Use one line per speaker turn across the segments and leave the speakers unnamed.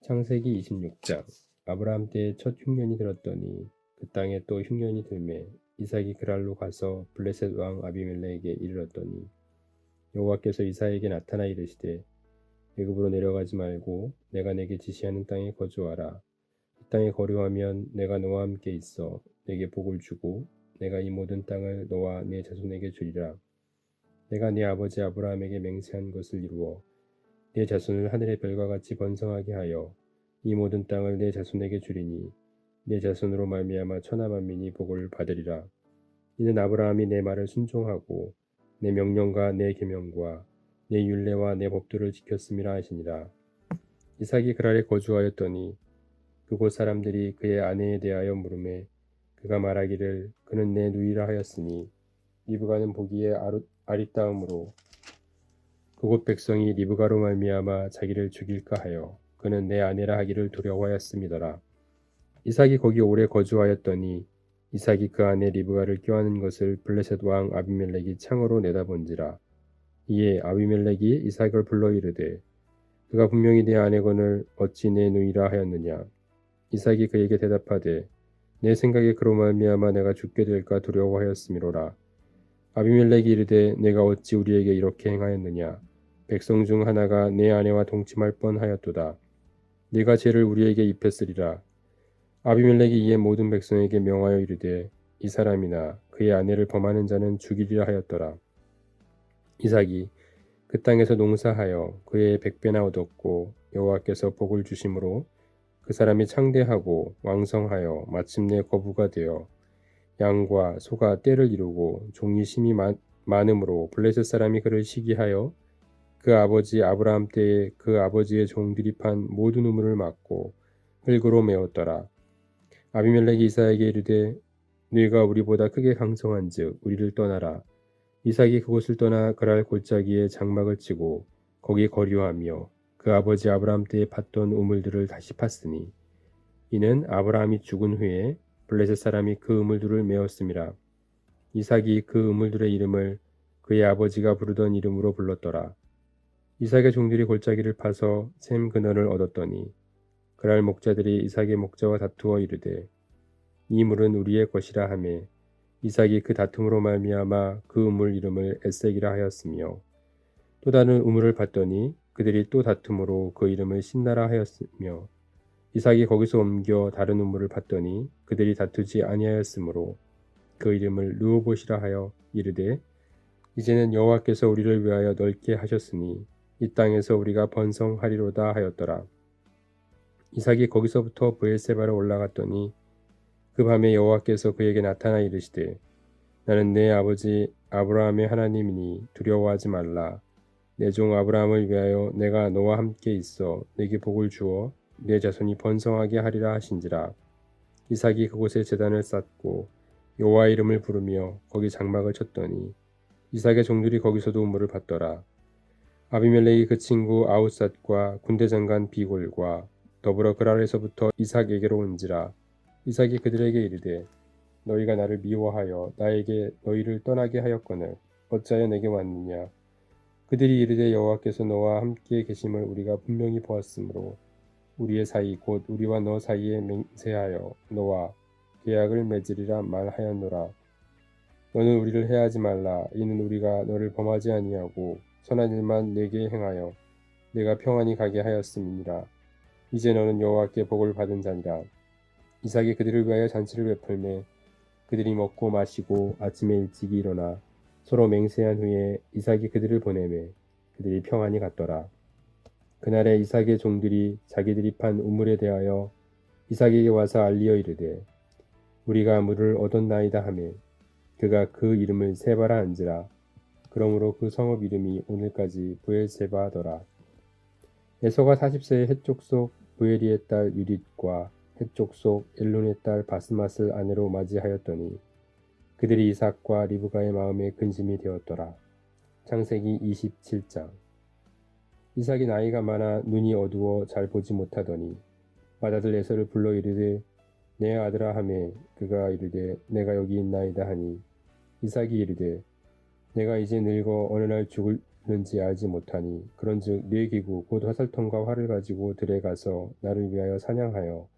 창세기 26장. 아브라함 때에 첫 흉년이 들었더니 그 땅에 또 흉년이 들매 이삭이 그랄로 가서 블레셋 왕 아비멜렉에게 이르렀더니 여호와께서 이삭에게 나타나 이르시되 애굽으로 내려가지 말고 내가 내게 지시하는 땅에 거주하라. 이 땅에 거류하면 내가 너와 함께 있어 내게 복을 주고 내가 이 모든 땅을 너와 네 자손에게 주리라. 내가 네 아버지 아브라함에게 맹세한 것을 이루어 내 자손을 하늘의 별과 같이 번성하게 하여 이 모든 땅을 내 자손에게 주리니 내 자손으로 말미암아 천하 만민이 복을 받으리라. 이는 아브라함이 내 말을 순종하고 내 명령과 내 계명과 내 율례와 내 법도를 지켰음이라 하시니라. 이삭이 그랄에 거주하였더니 그곳 사람들이 그의 아내에 대하여 물으매 그가 말하기를 그는 내 누이라 하였으니 리브가는 보기에 아리따움으로 그곳 백성이 리브가로 말미암아 자기를 죽일까 하여 그는 내 아내라 하기를 두려워하였음이더라. 이삭이 거기 오래 거주하였더니 이삭이 그 아내 리브가를 껴안은 것을 블레셋 왕 아비멜렉이 창으로 내다본지라. 이에 아비멜렉이 이삭을 불러 이르되 그가 분명히 내 아내거늘 어찌 내 누이라 하였느냐. 이삭이 그에게 대답하되 내 생각에 그로 말미암아 내가 죽게 될까 두려워하였음이로라. 아비멜렉이 이르되 내가 어찌 우리에게 이렇게 행하였느냐. 백성 중 하나가 내 아내와 동침할 뻔하였도다. 네가 죄를 우리에게 입혔으리라. 아비멜렉이 이에 모든 백성에게 명하여 이르되 이 사람이나 그의 아내를 범하는 자는 죽이리라 하였더라. 이삭이 그 땅에서 농사하여 그의 100배나 얻었고 여호와께서 복을 주심으로 그 사람이 창대하고 왕성하여 마침내 거부가 되어 양과 소가 떼를 이루고 종이 심히 많음으로 블레셋 사람이 그를 시기하여 그 아버지 아브라함 때에 그 아버지의 종들이 판 모든 우물을 막고 흙으로 메웠더라. 아비멜렉이 이삭에게 이르되 너희가 우리보다 크게 강성한즉 우리를 떠나라. 이삭이 그곳을 떠나 그랄 골짜기에 장막을 치고 거기 거류하며 그 아버지 아브라함 때에 팠던 우물들을 다시 팠으니 이는 아브라함이 죽은 후에 블레셋 사람이 그 우물들을 메었음이라. 이삭이 그 우물들의 이름을 그의 아버지가 부르던 이름으로 불렀더라. 이삭의 종들이 골짜기를 파서 샘 근원을 얻었더니 그랄 목자들이 이삭의 목자와 다투어 이르되 이 물은 우리의 것이라 하매 이삭이 그 다툼으로 말미암아 그 우물 이름을 에색이라 하였으며 또 다른 우물을 봤더니 그들이 또 다툼으로 그 이름을 신나라 하였으며 이삭이 거기서 옮겨 다른 우물을 봤더니 그들이 다투지 아니하였으므로 그 이름을 르호봇이라 하여 이르되 이제는 여호와께서 우리를 위하여 넓게 하셨으니 이 땅에서 우리가 번성하리로다 하였더라. 이삭이 거기서부터 브엘세바로 올라갔더니 그 밤에 여호와께서 그에게 나타나 이르시되 나는 내 아버지 아브라함의 하나님이니 두려워하지 말라. 내 종 아브라함을 위하여 내가 너와 함께 있어 내게 복을 주어 내 자손이 번성하게 하리라 하신지라. 이삭이 그곳에 제단을 쌓고 여호와의 이름을 부르며 거기 장막을 쳤더니 이삭의 종들이 거기서도 우물을 받더라. 아비멜렉이 그 친구 아웃삿과 군대장관 비골과 더불어 그랄에서부터 이삭에게로 온지라. 이삭이 그들에게 이르되 너희가 나를 미워하여 나에게 너희를 떠나게 하였거늘 어찌하여 내게 왔느냐. 그들이 이르되 여호와께서 너와 함께 계심을 우리가 분명히 보았으므로 우리의 사이 곧 우리와 너 사이에 맹세하여 너와 계약을 맺으리라 말하였노라. 너는 우리를 해하지 말라. 이는 우리가 너를 범하지 아니하고 선한 일만 내게 행하여 내가 평안히 가게 하였음이니라. 이제 너는 여호와께 복을 받은 자니라. 이삭이 그들을 위하여 잔치를 베풀매 그들이 먹고 마시고 아침에 일찍이 일어나 서로 맹세한 후에 이삭이 그들을 보내매 그들이 평안히 갔더라. 그날에 이삭의 종들이 자기들이 판 우물에 대하여 이삭에게 와서 알리어 이르되 우리가 물을 얻었나이다 하매 그가 그 이름을 세바라 한지라. 그러므로 그 성읍 이름이 오늘까지 브엘세바더라. 에서가 40세에 헷족 속 부에리의 딸 유릿과 헷족 속 엘론의 딸 바스맛을 아내로 맞이하였더니 그들이 이삭과 리브가의 마음에 근심이 되었더라. 창세기 27장. 이삭이 나이가 많아 눈이 어두워 잘 보지 못하더니 맏아들 에서를 불러 이르되 내 아들아 하매 그가 이르되 내가 여기 있나이다 하니 이삭이 이르되 내가 이제 늙어 어느 날 있는지 알지 못하니 그런즉 네 기구 곧 화살통과 활을 가지고 들에 가서 나를 위하여 사냥하여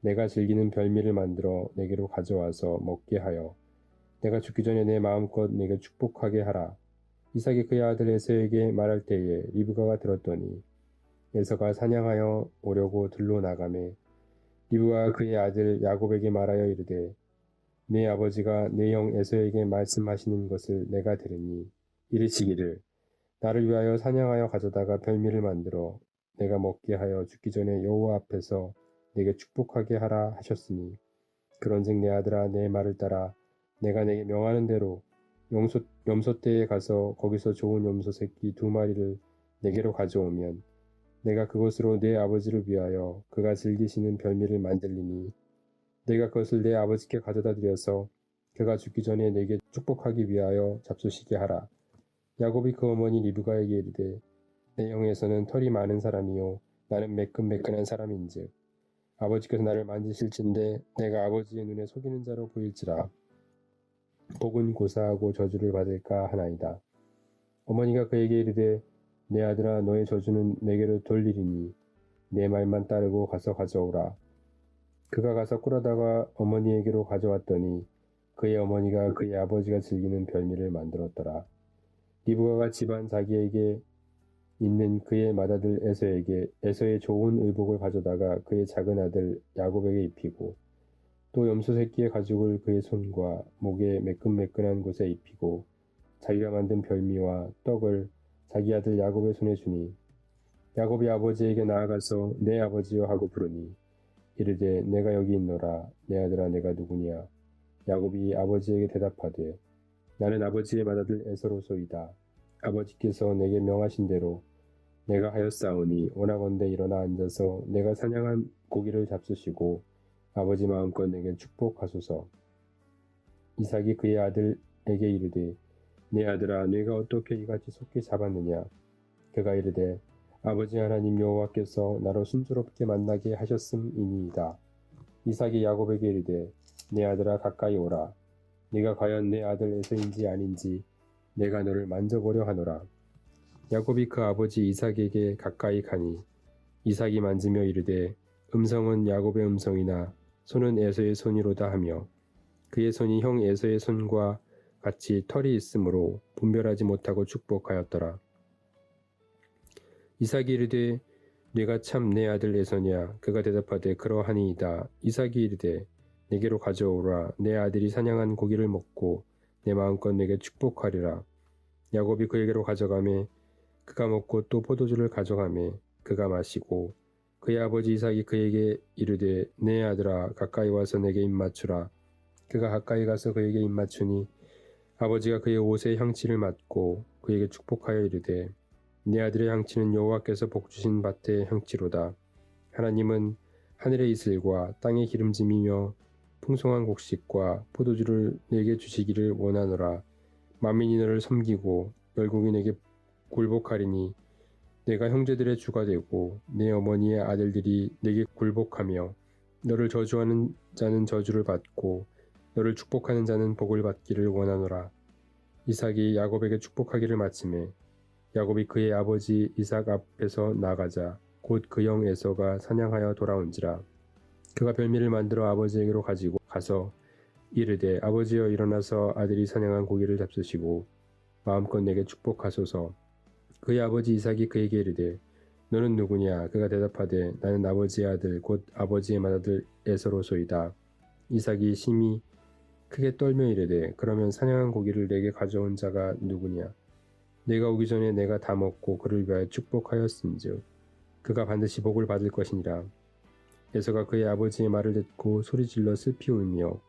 내가 즐기는 별미를 만들어 내게로 가져와서 먹게 하여 내가 죽기 전에 내 마음껏 내게 축복하게 하라. 이삭이 그의 아들 에서에게 말할 때에 리브가가 들었더니 에서가 사냥하여 오려고 들로 나가매 리브가가 그의 아들 야곱에게 말하여 이르되 내 아버지가 내 형 에서에게 말씀하시는 것을 내가 들으니 이르시기를 나를 위하여 사냥하여 가져다가 별미를 만들어 내가 먹게 하여 죽기 전에 여호와 앞에서 내게 축복하게 하라 하셨으니 그런즉 내 아들아 내 말을 따라 내가 내게 명하는 대로 염소떼에 가서 거기서 좋은 염소 새끼 2마리를 내게로 가져오면 내가 그것으로 내 아버지를 위하여 그가 즐기시는 별미를 만들리니 내가 그것을 내 아버지께 가져다 드려서 그가 죽기 전에 내게 축복하기 위하여 잡수시게 하라. 야곱이 그 어머니 리브가에게 이르되 내 형에서는 털이 많은 사람이요 나는 매끈매끈한 사람인즉 아버지께서 나를 만지실진데 내가 아버지의 눈에 속이는 자로 보일지라 복은 고사하고 저주를 받을까 하나이다. 어머니가 그에게 이르되 내 아들아 너의 저주는 내게로 돌리리니 내 말만 따르고 가서 가져오라. 그가 가서 꿀하다가 어머니에게로 가져왔더니 그의 어머니가 그의 아버지가 즐기는 별미를 만들었더라. 리브가가 집안 자기에게 있는 그의 맏아들 에서에게 에서의 좋은 의복을 가져다가 그의 작은 아들 야곱에게 입히고 또 염소 새끼의 가죽을 그의 손과 목에 매끈매끈한 곳에 입히고 자기가 만든 별미와 떡을 자기 아들 야곱의 손에 주니 야곱이 아버지에게 나아가서 내 아버지여 하고 부르니 이르되 내가 여기 있노라. 내 아들아 내가 누구냐. 야곱이 아버지에게 대답하되 나는 아버지의 맏아들 에서로소이다. 아버지께서 내게 명하신 대로 내가 하였사오니 원하건대 일어나 앉아서 내가 사냥한 고기를 잡수시고 아버지 마음껏 내게 축복하소서. 이삭이 그의 아들에게 이르되 내 아들아 네가 어떻게 이같이 속히 잡았느냐. 그가 이르되 아버지 하나님 여호와께서 나로 순조롭게 만나게 하셨음이니이다. 이삭이 야곱에게 이르되 내 아들아 가까이 오라. 네가 과연 내 아들 에서인지 아닌지 내가 너를 만져보려 하노라. 야곱이 그 아버지 이삭에게 가까이 가니 이삭이 만지며 이르되 음성은 야곱의 음성이나 손은 에서의 손이로다 하며 그의 손이 형 에서의 손과 같이 털이 있으므로 분별하지 못하고 축복하였더라. 이삭이 이르되 네가 참 내 아들 에서냐. 그가 대답하되 그러하니이다. 이삭이 이르되 내게로 가져오라. 내 아들이 사냥한 고기를 먹고 내 마음껏 내게 축복하리라. 야곱이 그에게로 가져가매 그가 먹고 또 포도주를 가져가매 그가 마시고 그의 아버지 이삭이 그에게 이르되 내 아들아 가까이 와서 내게 입맞추라. 그가 가까이 가서 그에게 입맞추니 아버지가 그의 옷의 향취를 맡고 그에게 축복하여 이르되 내 아들의 향취는 여호와께서 복주신 밭의 향취로다. 하나님은 하늘의 이슬과 땅의 기름짐이며 풍성한 곡식과 포도주를 내게 주시기를 원하노라. 만민이 너를 섬기고 열국이 내게 굴복하리니 내가 형제들의 주가 되고 내 어머니의 아들들이 내게 굴복하며 너를 저주하는 자는 저주를 받고 너를 축복하는 자는 복을 받기를 원하노라. 이삭이 야곱에게 축복하기를 마치매 야곱이 그의 아버지 이삭 앞에서 나가자 곧 그 형 에서가 사냥하여 돌아온지라. 그가 별미를 만들어 아버지에게로 가지고 가서 이르되 아버지여 일어나서 아들이 사냥한 고기를 잡수시고 마음껏 내게 축복하소서. 그의 아버지 이삭이 그에게 이르되 너는 누구냐. 그가 대답하되 나는 아버지의 아들 곧 아버지의 맏아들 에서로소이다. 이삭이 심히 크게 떨며 이르되 그러면 사냥한 고기를 내게 가져온 자가 누구냐. 내가 오기 전에 내가 다 먹고 그를 위하여 축복하였은즉 그가 반드시 복을 받을 것이니라. 에서가 그의 아버지의 말을 듣고 소리질러 슬피 울며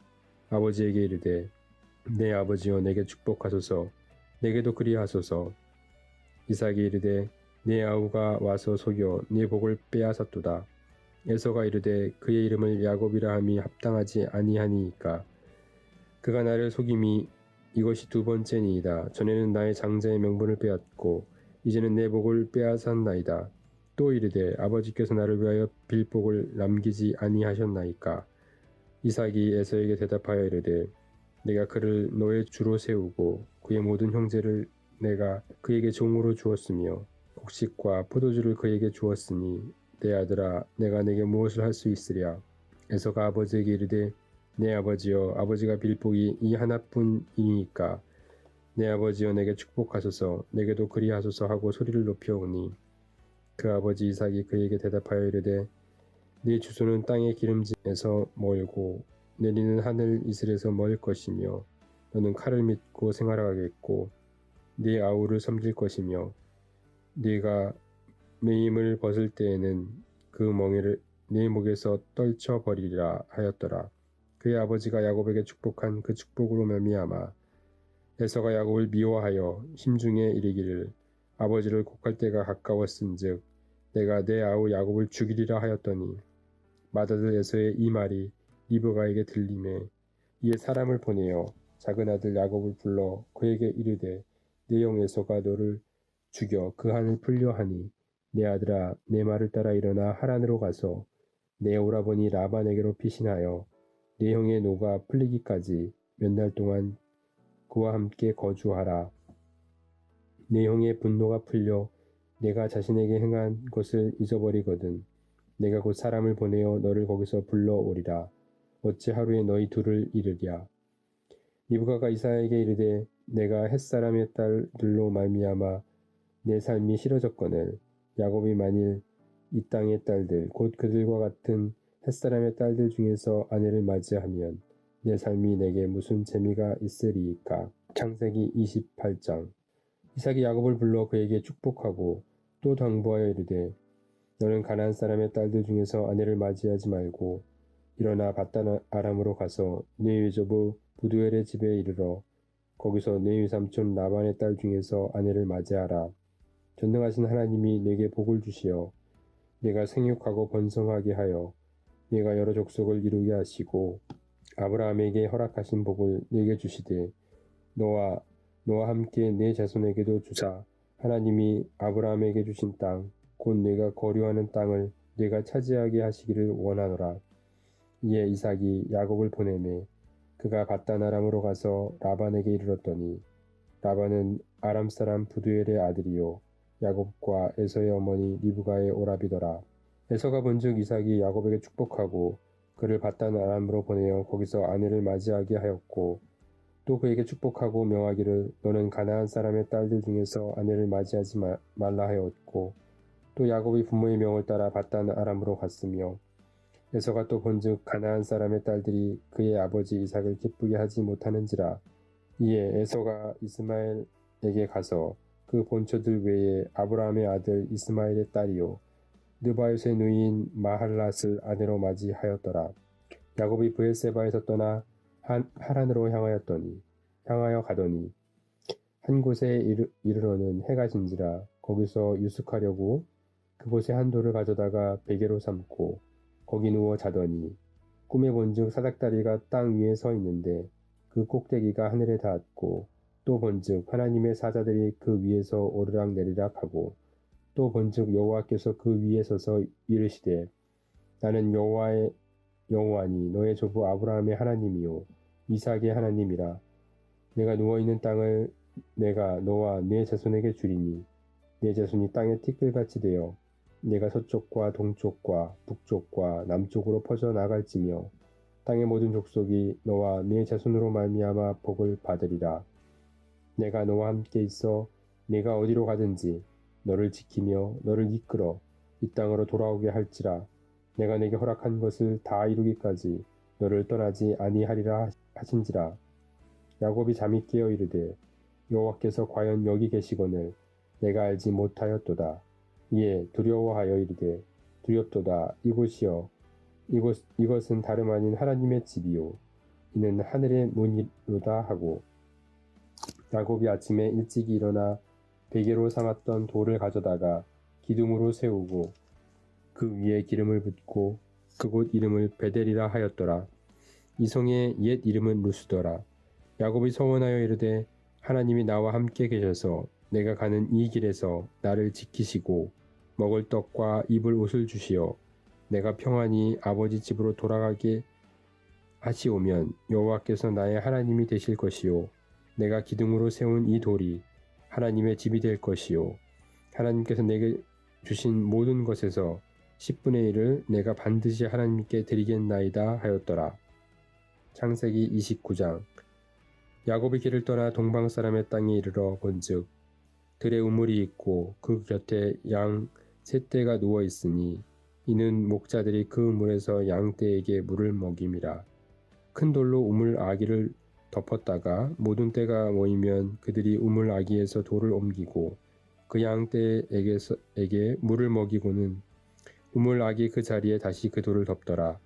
아버지에게 이르되 내 아버지여 내게 축복하소서. 내게도 그리하소서. 이삭이 이르되 내 아우가 와서 속여 네 복을 빼앗았도다. 에서가 이르되 그의 이름을 야곱이라 함이 합당하지 아니하니이까. 그가 나를 속임이 이것이 2번째니이다. 전에는 나의 장자의 명분을 빼앗고 이제는 내 복을 빼앗았나이다. 또 이르되 아버지께서 나를 위하여 빌 복을 남기지 아니하셨나이까. 이삭이 에서에게 대답하여 이르되 내가 그를 너의 주로 세우고 그의 모든 형제를 내가 그에게 종으로 주었으며 곡식과 포도주를 그에게 주었으니 내 아들아 내가 내게 무엇을 할 수 있으랴. 에서가 아버지에게 이르되 내 아버지여 아버지가 빌 복이 이 하나뿐이니까 내 아버지여 내게 축복하소서 내게도 그리하소서 하고 소리를 높여오니 그 아버지 이삭이 그에게 대답하여 이르되 네 주소는 땅의 기름짐에서 멀고 내리는 하늘 이슬에서 멀 것이며 너는 칼을 믿고 생활하겠고 네 아우를 섬길 것이며 네가 매임을 벗을 때에는 그 멍에를 네 목에서 떨쳐 버리리라 하였더라. 그의 아버지가 야곱에게 축복한 그 축복으로 말미암아 에서가 야곱을 미워하여 심중에 이르기를 아버지를 곡할 때가 가까웠은즉 내가 내 아우 야곱을 죽이리라 하였더니 맏아들 에서의 이 말이 리브가에게 들리매 이에 사람을 보내어 작은 아들 야곱을 불러 그에게 이르되 내 형 에서가 너를 죽여 그 한을 풀려 하니 내 아들아 내 말을 따라 일어나 하란으로 가서 내 오라버니 라반에게로 피신하여 내 형의 노가 풀리기까지 몇 날 동안 그와 함께 거주하라. 내 형의 분노가 풀려 내가 자신에게 행한 것을 잊어버리거든 내가 곧 사람을 보내어 너를 거기서 불러오리라. 어찌 하루에 너희 둘을 이르랴. 리브가가 이삭에게 이르되 내가 햇사람의 딸들로 말미암아 내 삶이 싫어졌거늘 야곱이 만일 이 땅의 딸들 곧 그들과 같은 햇사람의 딸들 중에서 아내를 맞이하면 내 삶이 내게 무슨 재미가 있으리이까. 창세기 28장. 이삭이 야곱을 불러 그에게 축복하고 또 당부하여 이르되 너는 가나안 사람의 딸들 중에서 아내를 맞이하지 말고 일어나 밧단 아람으로 가서 네 외조부 부두엘의 집에 이르러 거기서 네 외삼촌 라반의 딸 중에서 아내를 맞이하라. 전능하신 하나님이 내게 복을 주시어 내가 생육하고 번성하게 하여 내가 여러 족속을 이루게 하시고 아브라함에게 허락하신 복을 내게 주시되 너와 함께 내 자손에게도 주사 하나님이 아브라함에게 주신 땅 곧 내가 거류하는 땅을 내가 차지하게 하시기를 원하노라. 이에 이삭이 야곱을 보내매 그가 밧단 아람으로 가서 라반에게 이르렀더니 라반은 아람 사람 부두엘의 아들이요 야곱과 에서의 어머니 리브가의 오라비더라. 에서가 본즉 이삭이 야곱에게 축복하고 그를 밧단 아람으로 보내어 거기서 아내를 맞이하게 하였고 또 그에게 축복하고 명하기를 너는 가나안 사람의 딸들 중에서 아내를 맞이하지 말라 하였고 또 야곱이 부모의 명을 따라 밧단 아람으로 갔으며 에서가 또 본즉 가나안 사람의 딸들이 그의 아버지 이삭을 기쁘게 하지 못하는지라. 이에 에서가 이스마엘에게 가서 그 본처들 외에 아브라함의 아들 이스마엘의 딸이요 느바요스의 누이인 마할랏을 아내로 맞이하였더라. 야곱이 브엘세바에서 떠나 하란으로 향하여 가더니 한 곳에 이르러는 해가 진지라. 거기서 유숙하려고 그곳에 한 돌을 가져다가 베개로 삼고 거기 누워 자더니 꿈에 본즉 사닥다리가 땅 위에 서 있는데 그 꼭대기가 하늘에 닿았고 또 본즉 하나님의 사자들이 그 위에서 오르락 내리락 하고 또 본즉 여호와께서 그 위에 서서 이르시되 나는 여호와니 너의 조부 아브라함의 하나님이요 이삭의 하나님이라. 내가 누워있는 땅을 내가 너와 네 자손에게 주리니 네 자손이 땅의 티끌같이 되어 내가 서쪽과 동쪽과 북쪽과 남쪽으로 퍼져 나갈지며 땅의 모든 족속이 너와 네 자손으로 말미암아 복을 받으리라. 내가 너와 함께 있어 네가 어디로 가든지 너를 지키며 너를 이끌어 이 땅으로 돌아오게 할지라. 내가 내게 허락한 것을 다 이루기까지 너를 떠나지 아니하리라 하신지라. 야곱이 잠이 깨어 이르되 여호와께서 과연 여기 계시거늘 내가 알지 못하였도다. 이에 두려워하여 이르되 두렵도다. 이곳이여 이것은 다름 아닌 하나님의 집이요 이는 하늘의 문이로다 하고 야곱이 아침에 일찍이 일어나 베개로 삼았던 돌을 가져다가 기둥으로 세우고 그 위에 기름을 붓고 그곳 이름을 베델이라 하였더라. 이 성의 옛 이름은 루스더라. 야곱이 서원하여 이르되 하나님이 나와 함께 계셔서 내가 가는 이 길에서 나를 지키시고 먹을 떡과 입을 옷을 주시어 내가 평안히 아버지 집으로 돌아가게 하시오면 여호와께서 나의 하나님이 되실 것이요 내가 기둥으로 세운 이 돌이 하나님의 집이 될 것이요 하나님께서 내게 주신 모든 것에서 10분의 1을 내가 반드시 하나님께 드리겠나이다 하였더라. 창세기 29장. 야곱이 길을 떠나 동방 사람의 땅에 이르러 본즉 들에 우물이 있고 그 곁에 양 세 떼가 누워 있으니 이는 목자들이 그 우물에서 양 떼에게 물을 먹임이라. 큰 돌로 우물 아기를 덮었다가 모든 떼가 모이면 그들이 우물 아기에서 돌을 옮기고 그 양 떼에게 물을 먹이고는 우물 아기 그 자리에 다시 그 돌을 덮더라.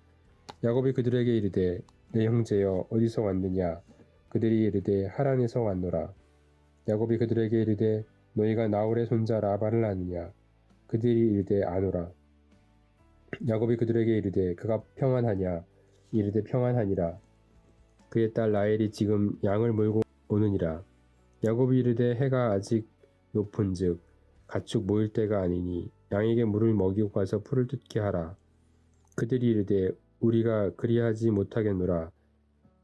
야곱이 그들에게 이르되 내 형제여 어디서 왔느냐? 그들이 이르되 하란에서 왔노라. 야곱이 그들에게 이르되 너희가 나홀의 손자 라반을 아느냐? 그들이 이르되 아노라. 야곱이 그들에게 이르되 그가 평안하냐? 이르되 평안하니라. 그의 딸 라헬이 지금 양을 몰고 오느니라. 야곱이 이르되 해가 아직 높은즉 가축 모일 때가 아니니 양에게 물을 먹이고 가서 풀을 뜯게 하라. 그들이 이르되 우리가 그리하지 못하겠노라.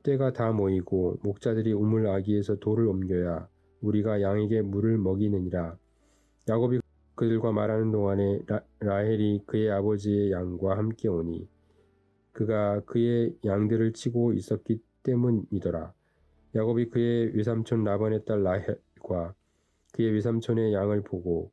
때가 다 모이고 목자들이 우물 아기에서 돌을 옮겨야 우리가 양에게 물을 먹이느니라. 야곱이 그들과 말하는 동안에 라헬이 그의 아버지의 양과 함께 오니 그가 그의 양들을 치고 있었기 때문이더라. 야곱이 그의 외삼촌 라반의 딸 라헬과 그의 외삼촌의 양을 보고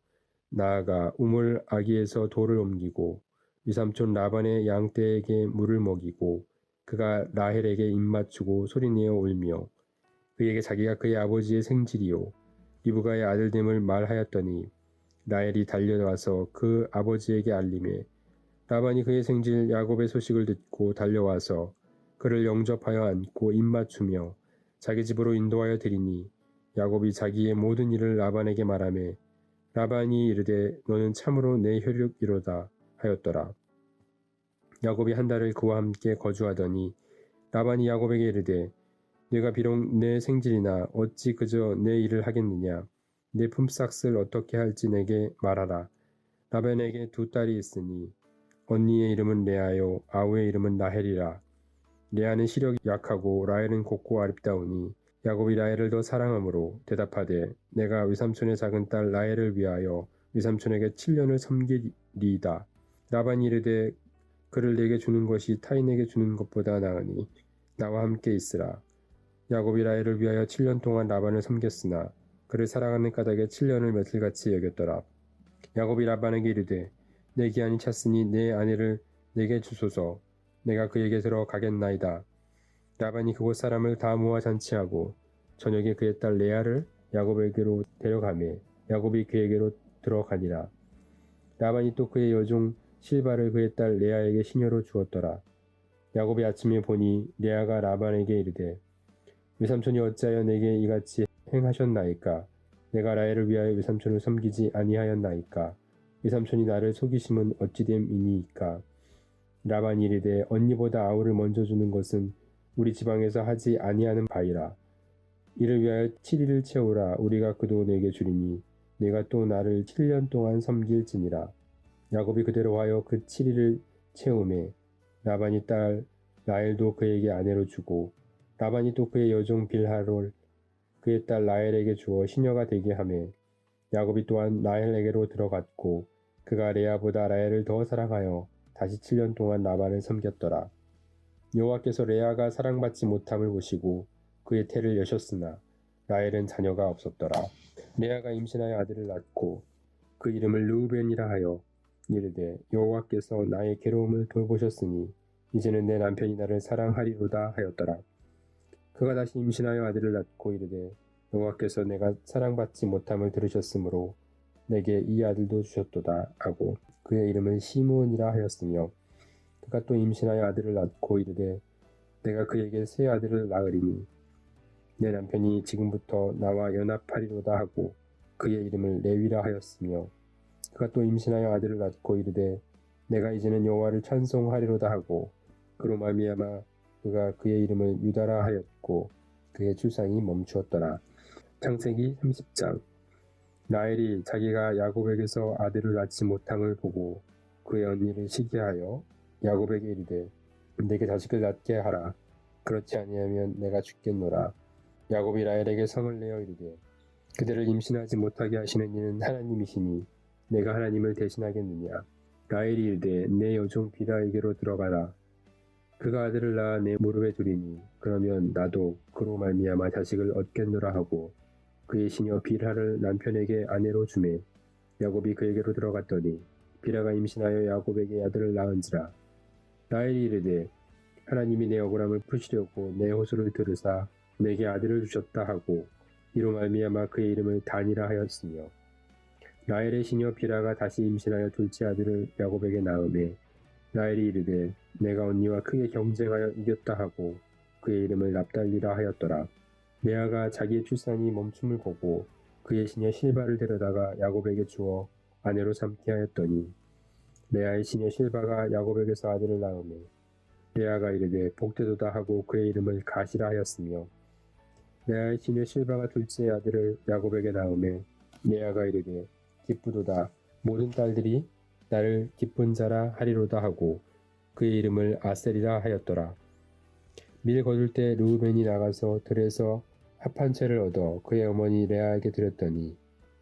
나아가 우물 아기에서 돌을 옮기고 외삼촌 라반의 양떼에게 물을 먹이고 그가 라헬에게 입맞추고 소리내어 울며 그에게 자기가 그의 아버지의 생질이요 리브가의 아들됨을 말하였더니 라헬이 달려와서 그 아버지에게 알림해 라반이 그의 생질 야곱의 소식을 듣고 달려와서 그를 영접하여 안고 입맞추며 자기 집으로 인도하여 드리니 야곱이 자기의 모든 일을 라반에게 말하며 라반이 이르되 너는 참으로 내 혈육이로다 하였더라. 야곱이 한 달을 그와 함께 거주하더니 라반이 야곱에게 이르되 네가 비록 내 생질이나 어찌 그저 내 일을 하겠느냐? 내 품삯을 어떻게 할지 내게 말하라. 라반에게 두 딸이 있으니 언니의 이름은 레아요 아우의 이름은 라헬이라. 레아는 시력이 약하고 라헬은 곱고 아름다우니 야곱이 라헬을 더 사랑하므로 대답하되 내가 외삼촌의 작은 딸 라헬을 위하여 외삼촌에게 7년을 섬기리이다. 라반이 이르되 그를 내게 주는 것이 타인에게 주는 것보다 나으니 나와 함께 있으라. 야곱이 라헬을 위하여 7년 동안 라반을 섬겼으나 그를 사랑하는 까닭에 7년을 며칠같이 여겼더라. 야곱이 라반에게 이르되 내 기한이 찼으니 내 아내를 내게 주소서. 내가 그에게 들어가겠나이다. 라반이 그곳 사람을 다 모아 잔치하고 저녁에 그의 딸 레아를 야곱에게로 데려가매 야곱이 그에게로 들어가니라. 라반이 또 그의 여종 실바를 그의 딸 레아에게 시녀로 주었더라. 야곱이 아침에 보니 레아가 라반에게 이르되 외삼촌이 어찌하여 내게 이같이 행하셨나이까? 내가 라헬을 위하여 외삼촌을 섬기지 아니하였나이까? 외삼촌이 나를 속이심은 어찌됨이니이까? 라반이 이르되 언니보다 아우를 먼저 주는 것은 우리 지방에서 하지 아니하는 바이라. 이를 위하여 7일을 채우라. 우리가 그도 내게 주리니 내가 또 나를 7년 동안 섬길지니라. 야곱이 그대로 하여 그 7일을 채우매 라반이 딸 라헬도 그에게 아내로 주고 라반이 또 그의 여종 빌하를 그의 딸 라헬에게 주어 시녀가 되게 하매 야곱이 또한 라헬에게로 들어갔고 그가 레아보다 라헬을 더 사랑하여 다시 7년 동안 라반을 섬겼더라. 여호와께서 레아가 사랑받지 못함을 보시고 그의 태를 여셨으나 라헬은 자녀가 없었더라. 레아가 임신하여 아들을 낳고 그 이름을 르우벤이라 하여 이르되 여호와께서 나의 괴로움을 돌보셨으니 이제는 내 남편이 나를 사랑하리로다 하였더라. 그가 다시 임신하여 아들을 낳고 이르되 여호와께서 내가 사랑받지 못함을 들으셨으므로 내게 이 아들도 주셨도다 하고 그의 이름을 시므온이라 하였으며 그가 또 임신하여 아들을 낳고 이르되 내가 그에게 새 아들을 낳으리니 내 남편이 지금부터 나와 연합하리로다 하고 그의 이름을 레위라 하였으며 그가 또 임신하여 아들을 낳고 이르되 내가 이제는 여호와를 찬송하리로다 하고 그로 말미암아 그가 그의 이름을 유다라 하였고 그의 출산이 멈추었더라. 창세기 30장. 라헬이 자기가 야곱에게서 아들을 낳지 못함을 보고 그의 언니를 시기하여 야곱에게 이르되 내게 자식을 낳게 하라. 그렇지 아니하면 내가 죽겠노라. 야곱이 라헬에게 성을 내어 이르되 그대를 임신하지 못하게 하시는 이는 하나님이시니 내가 하나님을 대신하겠느냐. 라헬이 이르되 내 여종 빌하에게로 들어가라. 그가 아들을 낳아 내 무릎에 두리니 그러면 나도 그로 말미암아 자식을 얻겠노라 하고 그의 시녀 빌하를 남편에게 아내로 주매 야곱이 그에게로 들어갔더니 빌하가 임신하여 야곱에게 아들을 낳은지라. 라헬이 이르되 하나님이 내 억울함을 푸시려고 내 호소를 들으사 내게 아들을 주셨다 하고 이로 말미암아 그의 이름을 단이라 하였으며 라헬의 시녀 빌하가 다시 임신하여 둘째 아들을 야곱에게 낳음에 라헬이 이르되 내가 언니와 크게 경쟁하여 이겼다 하고 그의 이름을 납달리라 하였더라. 레아가 자기의 출산이 멈춤을 보고 그의 시녀 실바를 데려다가 야곱에게 주어 아내로 삼게 하였더니 레아의 시녀 실바가 야곱에게서 아들을 낳음에 레아가 이르되 복되도다 하고 그의 이름을 가시라 하였으며 레아의 시녀 실바가 둘째 아들을 야곱에게 낳음에 레아가 이르되 기쁘도다 모든 딸들이 나를 기쁜 자라 하리로다 하고 그의 이름을 아셀이라 하였더라. 밀 거둘 때 르우벤이 나가서 들에서 합 한 채를 얻어 그의 어머니 레아에게 드렸더니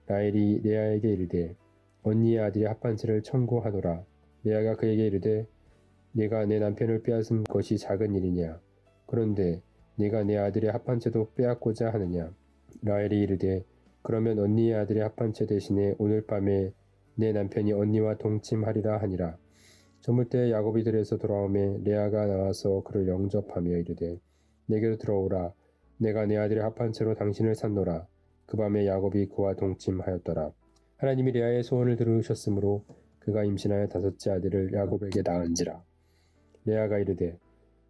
라헬이 레아에게 이르되 언니의 아들이 합 한 채를 청구하노라. 레아가 그에게 이르되 네가 내 남편을 빼앗은 것이 작은 일이냐. 그런데 네가 내 아들의 합 한 채도 빼앗고자 하느냐. 라헬이 이르되 그러면 언니의 아들의 합 한 채 대신에 오늘 밤에 내 남편이 언니와 동침하리라 하니라. 저물 때 야곱이 들에서 돌아오매 레아가 나와서 그를 영접하며 이르되 내게로 들어오라. 내가 내 아들의 합 한 채로 당신을 샀노라. 그 밤에 야곱이 그와 동침하였더라. 하나님이 레아의 소원을 들으셨으므로 그가 임신하여 다섯째 아들을 야곱에게 낳은지라. 레아가 이르되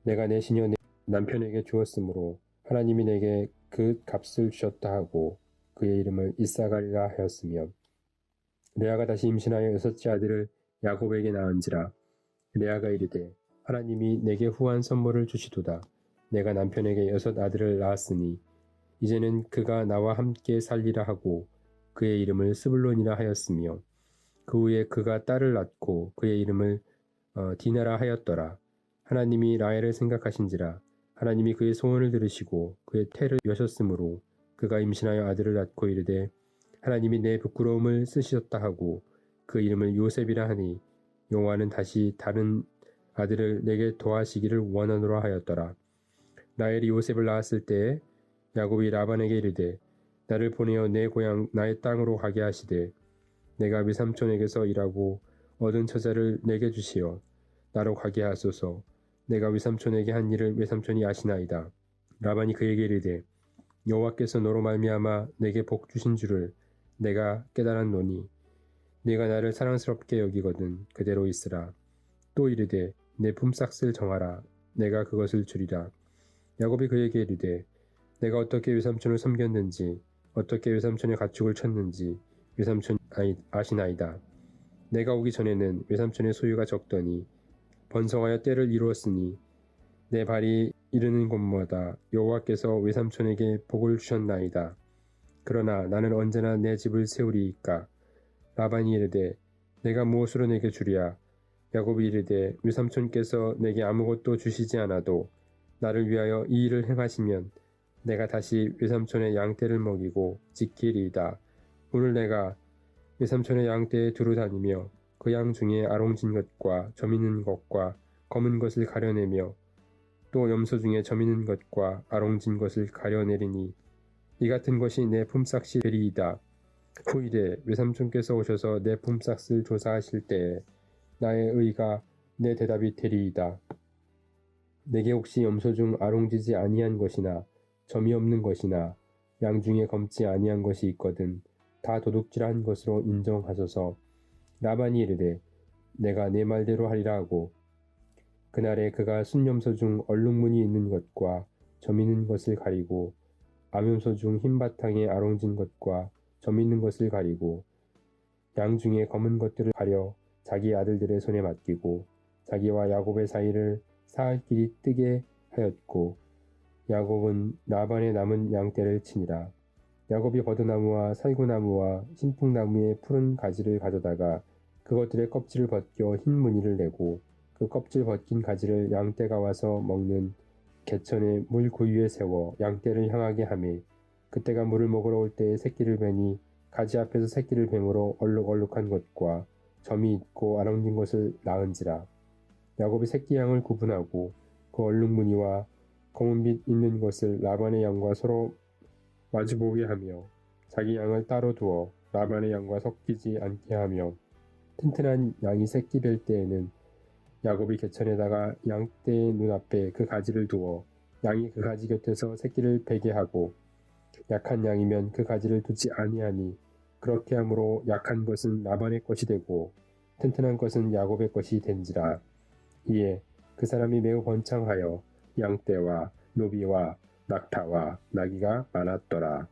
내가 내 시녀 내 남편에게 주었으므로 하나님이 내게 그 값을 주셨다 하고 그의 이름을 이사가리라 하였으며 레아가 다시 임신하여 여섯째 아들을 야곱에게 낳은지라. 레아가 이르되 하나님이 내게 후한 선물을 주시도다. 내가 남편에게 여섯 아들을 낳았으니 이제는 그가 나와 함께 살리라 하고 그의 이름을 스불론이라 하였으며 그 후에 그가 딸을 낳고 그의 이름을 디나라 하였더라. 하나님이 라헬을 생각하신지라. 하나님이 그의 소원을 들으시고 그의 태를 여셨으므로 그가 임신하여 아들을 낳고 이르되 하나님이 내 부끄러움을 쓰셨다 하고 그 이름을 요셉이라 하니 여호와는 다시 다른 아들을 내게 더하시기를 원하노라 하였더라. 라헬이 요셉을 낳았을 때에 야곱이 라반에게 이르되 나를 보내어 내 고향 나의 땅으로 가게 하시되 내가 외삼촌에게서 일하고 얻은 처자를 내게 주시어 나로 가게 하소서. 내가 외삼촌에게 한 일을 외삼촌이 아시나이다. 라반이 그에게 이르되 여호와께서 너로 말미암아 내게 복 주신 줄을 내가 깨달았노니 네가 나를 사랑스럽게 여기거든 그대로 있으라. 또 이르되 내 품삯을 정하라. 내가 그것을 주리라. 야곱이 그에게 이르되 내가 어떻게 외삼촌을 섬겼는지 어떻게 외삼촌의 가축을 쳤는지 외삼촌이 아시나이다. 내가 오기 전에는 외삼촌의 소유가 적더니 번성하여 때를 이루었으니 내 발이 이르는 곳마다 여호와께서 외삼촌에게 복을 주셨나이다. 그러나 나는 언제나 내 집을 세우리이까. 라반이 이르되 내가 무엇으로 내게 주랴. 야곱이 이르되 외삼촌께서 내게 아무것도 주시지 않아도 나를 위하여 이 일을 행하시면 내가 다시 외삼촌의 양떼를 먹이고 지키리이다. 오늘 내가 외삼촌의 양떼에 두루 다니며 그 양 중에 아롱진 것과 점 있는 것과 검은 것을 가려내며 또 염소 중에 점 있는 것과 아롱진 것을 가려내리니 이 같은 것이 내 품삯이 되리이다. 후일에 외삼촌께서 오셔서 내 품삯을 조사하실 때에 나의 의가 내 대답이 되리이다. 내게 혹시 염소 중 아롱지지 아니한 것이나 점이 없는 것이나 양 중에 검지 아니한 것이 있거든 다 도둑질한 것으로 인정하소서. 라반이 이르되 내가 내 말대로 하리라 하고 그날에 그가 순염소 중 얼룩무늬 있는 것과 점 있는 것을 가리고 암염소 중 흰 바탕에 아롱진 것과 점 있는 것을 가리고 양 중에 검은 것들을 가려 자기 아들들의 손에 맡기고 자기와 야곱의 사이를 사흘 길이 뜨게 하였고 야곱은 라반의 남은 양떼를 치니라. 야곱이 버드나무와 살구나무와 신풍나무의 푸른 가지를 가져다가 그것들의 껍질을 벗겨 흰 무늬를 내고 그 껍질 벗긴 가지를 양떼가 와서 먹는 개천의 물 고유에 세워 양떼를 향하게 하매 그때가 물을 먹으러 올 때에 새끼를 베니 가지 앞에서 새끼를 뱀으로 얼룩얼룩한 것과 점이 있고 아랑진 것을 낳은지라. 야곱이 새끼 양을 구분하고 그 얼룩무늬와 검은빛 있는 것을 라반의 양과 서로 마주보게 하며 자기 양을 따로 두어 라반의 양과 섞이지 않게 하며 튼튼한 양이 새끼 뵐 때에는 야곱이 개천에다가 양떼의 눈앞에 그 가지를 두어 양이 그 가지 곁에서 새끼를 베게 하고 약한 양이면 그 가지를 두지 아니하니 그렇게 함으로 약한 것은 라반의 것이 되고 튼튼한 것은 야곱의 것이 된지라. 이에 그 사람이 매우 번창하여 양떼와 노비와 낙타와 나귀가 많았더라.